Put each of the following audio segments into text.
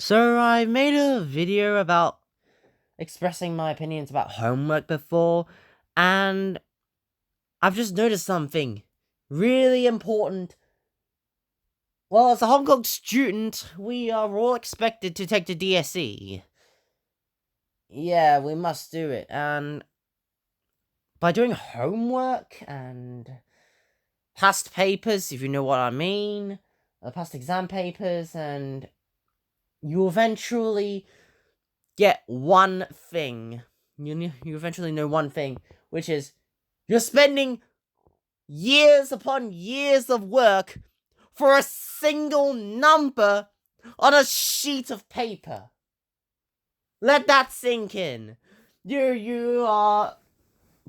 So I made a video about expressing my opinions about homework before, and I've just noticed something really important. Well, as a Hong Kong student, we are all expected to take the DSE. Yeah, we must do it, and by doing homework and past papers, if you know what I mean, past exam papers, and you eventually get one thing. You eventually know one thing, which is you're spending years upon years of work for a single number on a sheet of paper. Let that sink in. You are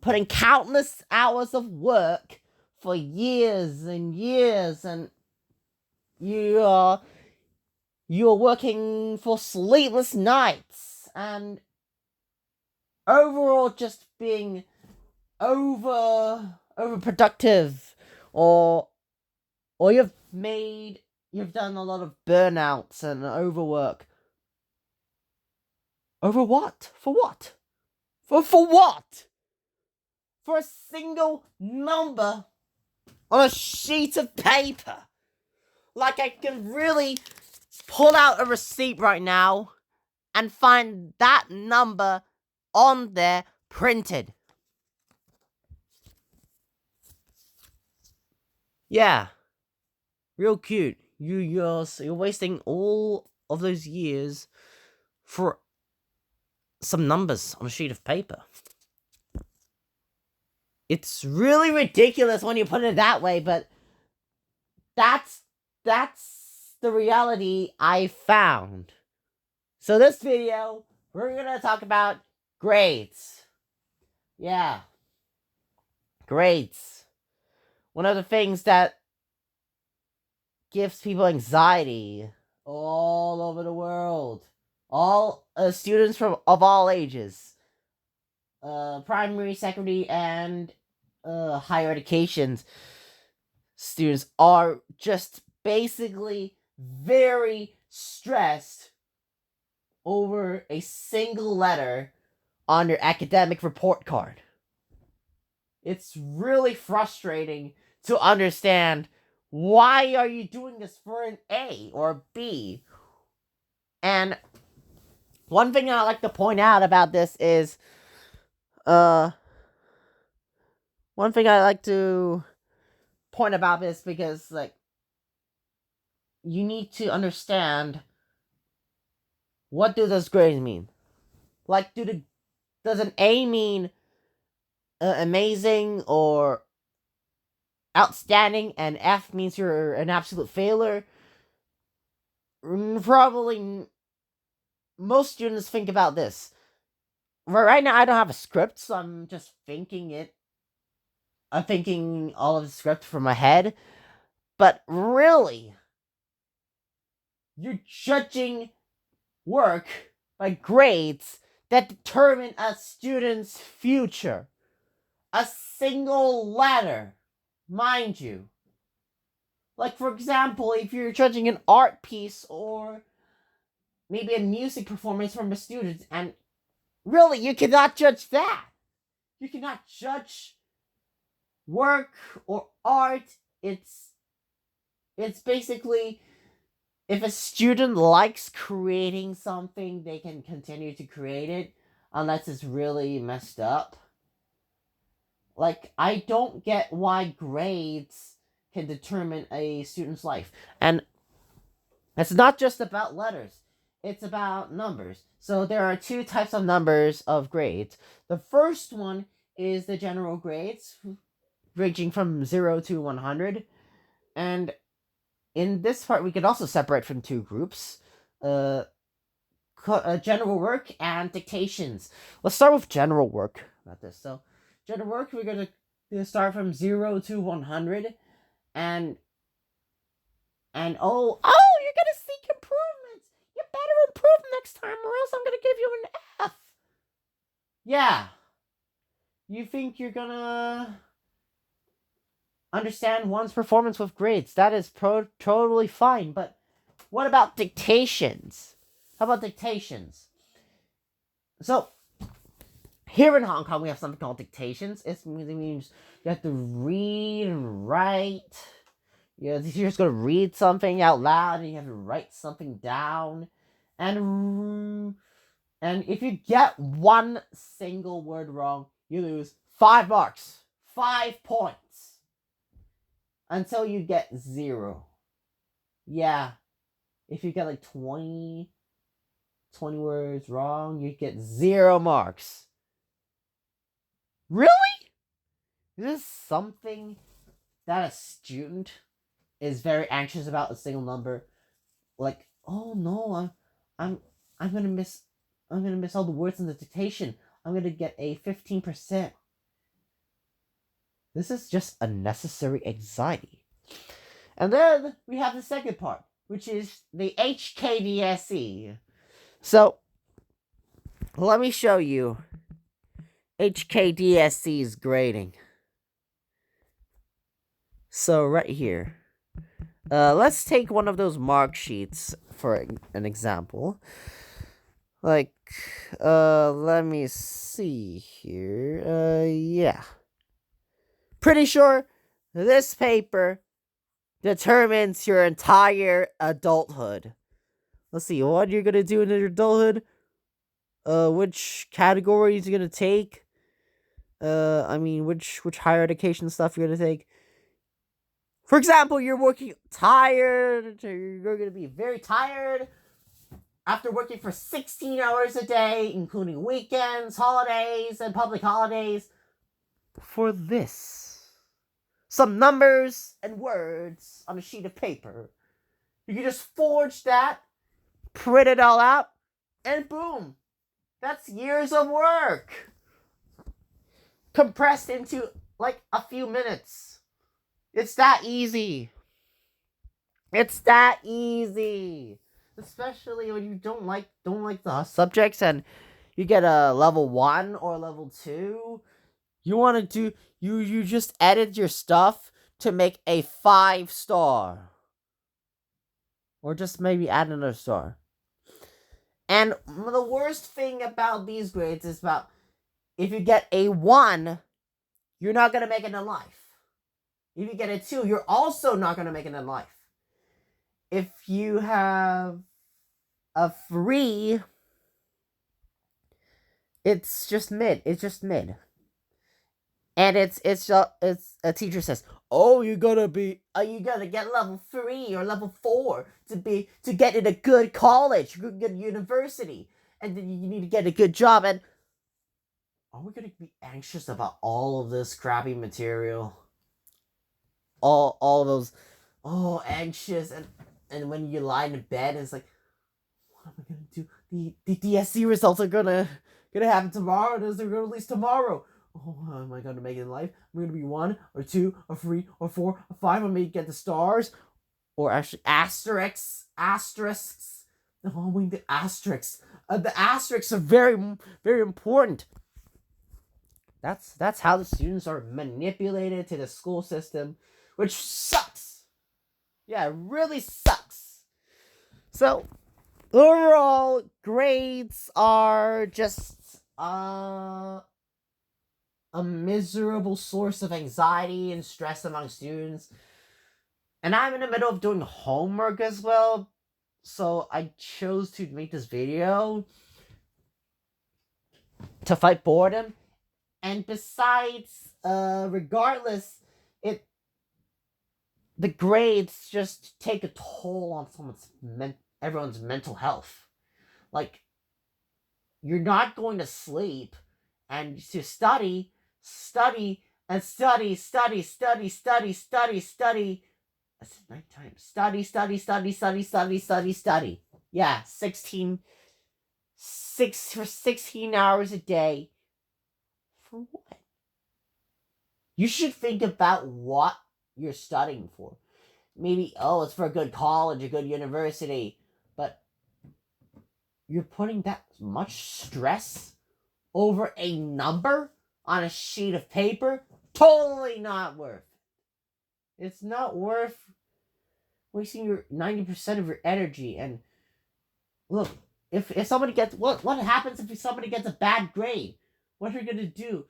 putting countless hours of work for years and years, and you are you're working for sleepless nights and overall just being overproductive, or you've done a lot of burnouts and overwork. Over what? For what? For what? For a single number on a sheet of paper. Like, I can really pull out a receipt right now and find that number on there printed. Yeah, real cute. You're wasting all of those years for some numbers on a sheet of paper. It's really ridiculous when you put it that way, but that's the reality I found. So this video, we're gonna talk about grades. Yeah, grades. One of the things that gives people anxiety all over the world. All students of all ages, primary, secondary, and higher educations students are just basically very stressed over a single letter on your academic report card. It's really frustrating to understand, why are you doing this for an A or a B? And one thing I like to point out about this is, uh, one thing I like to point about this, because, like, you need to understand, what do those grades mean? Like, does an A mean amazing or outstanding, and F means you're an absolute failure? Probably most students think about this. Right now, I don't have a script, so I'm just thinking it. I'm thinking all of the script from my head. But really, you're judging work by grades that determine a student's future. A single letter, mind you. Like, for example, if you're judging an art piece or maybe a music performance from a student, and really, you cannot judge that. You cannot judge work or art. It's basically, if a student likes creating something, they can continue to create it, unless it's really messed up. Like, I don't get why grades can determine a student's life. And it's not just about letters, it's about numbers. So there are two types of numbers of grades. The first one is the general grades, ranging from 0 to 100. And in this part, we could also separate from two groups. General work and dictations. Let's start with general work about this. So, general work, we're gonna start from 0 to 100, and you're gonna seek improvements. You better improve next time, or else I'm gonna give you an F. Yeah, you think you're gonna understand one's performance with grades? That is totally fine. But what about dictations? How about dictations? So, here in Hong Kong, we have something called dictations. It means you have to read and write. You're just going to read something out loud, and you have to write something down. And if you get one single word wrong, you lose 5 marks. 5 points. Until you get 0. Yeah. If you get like 20 words wrong, you get 0 marks. Really? Is this something that a student is very anxious about, a single number? Like, oh no, I'm gonna miss all the words in the dictation. I'm gonna get a 15%. This is just unnecessary anxiety. And then we have the second part, which is the HKDSE. So, let me show you HKDSE's grading. So, right here. Let's take one of those mark sheets for an example. Like, let me see here. Yeah. Pretty sure this paper determines your entire adulthood. Let's see, what you're gonna do in your adulthood? Which categories you're gonna take? Which higher education stuff you're gonna take? For example, you're working tired. You're gonna be very tired after working for 16 hours a day, including weekends, holidays, and public holidays. For this, some numbers and words on a sheet of paper. You can just forge that, print it all out, and boom. That's years of work compressed into like a few minutes. It's that easy. It's that easy. Especially when you don't like the subjects and you get a level 1 or level 2. You want to do you just edit your stuff to make a 5-star. Or just maybe add another star. And the worst thing about these grades is about if you get a 1, you're not going to make it in life. If you get a 2, you're also not going to make it in life. If you have a 3, it's just mid. It's just mid. And it's a teacher says, "Oh, you gotta get level 3 or level 4 to get in a good college, good university, and then you need to get a good job." And are we gonna be anxious about all of this crappy material? All of those, anxious, and when you lie in bed, it's like, what am I gonna do? The DSC results are gonna happen tomorrow. They're gonna release tomorrow. Oh, how am I gonna make it in life? I'm gonna be 1 or 2 or 3 or 4 or 5. I may get the stars, or actually asterisks. Oh, we need the asterisks. The asterisks are very, very important. That's how the students are manipulated to the school system, which sucks. Yeah, it really sucks. So, overall, grades are just a miserable source of anxiety and stress among students. And I'm in the middle of doing homework as well, so I chose to make this video to fight boredom. And besides, regardless, the grades just take a toll on everyone's mental health. Like, you're not going to sleep and to study and study. That's nighttime. Study. Yeah, 16 hours a day. For what? You should think about what you're studying for. Maybe, it's for a good college, a good university, but you're putting that much stress over a number on a sheet of paper? Totally not worth it. It's not worth wasting your 90% of your energy. And look, if somebody gets what happens if somebody gets a bad grade? What are you gonna do?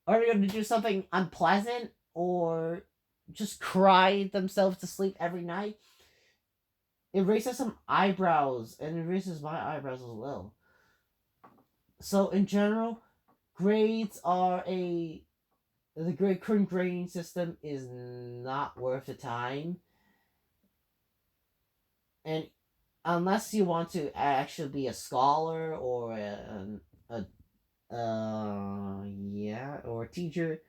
Are they gonna do something unpleasant or just cry themselves to sleep every night? It raises some eyebrows, and it raises my eyebrows as well. So in general, grades are the current grading system is not worth the time, and unless you want to actually be a scholar or or a teacher,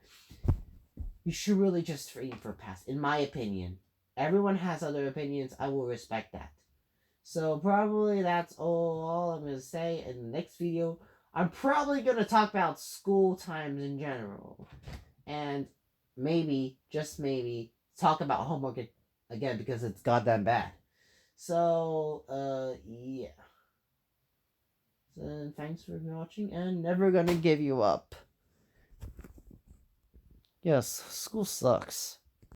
you should really just aim for pass. In my opinion, everyone has other opinions. I will respect that. So probably that's all I'm gonna say in the next video. I'm probably gonna talk about school times in general, and maybe, just maybe, talk about homework again because it's goddamn bad. So yeah. So thanks for watching, and never gonna give you up. Yes, school sucks.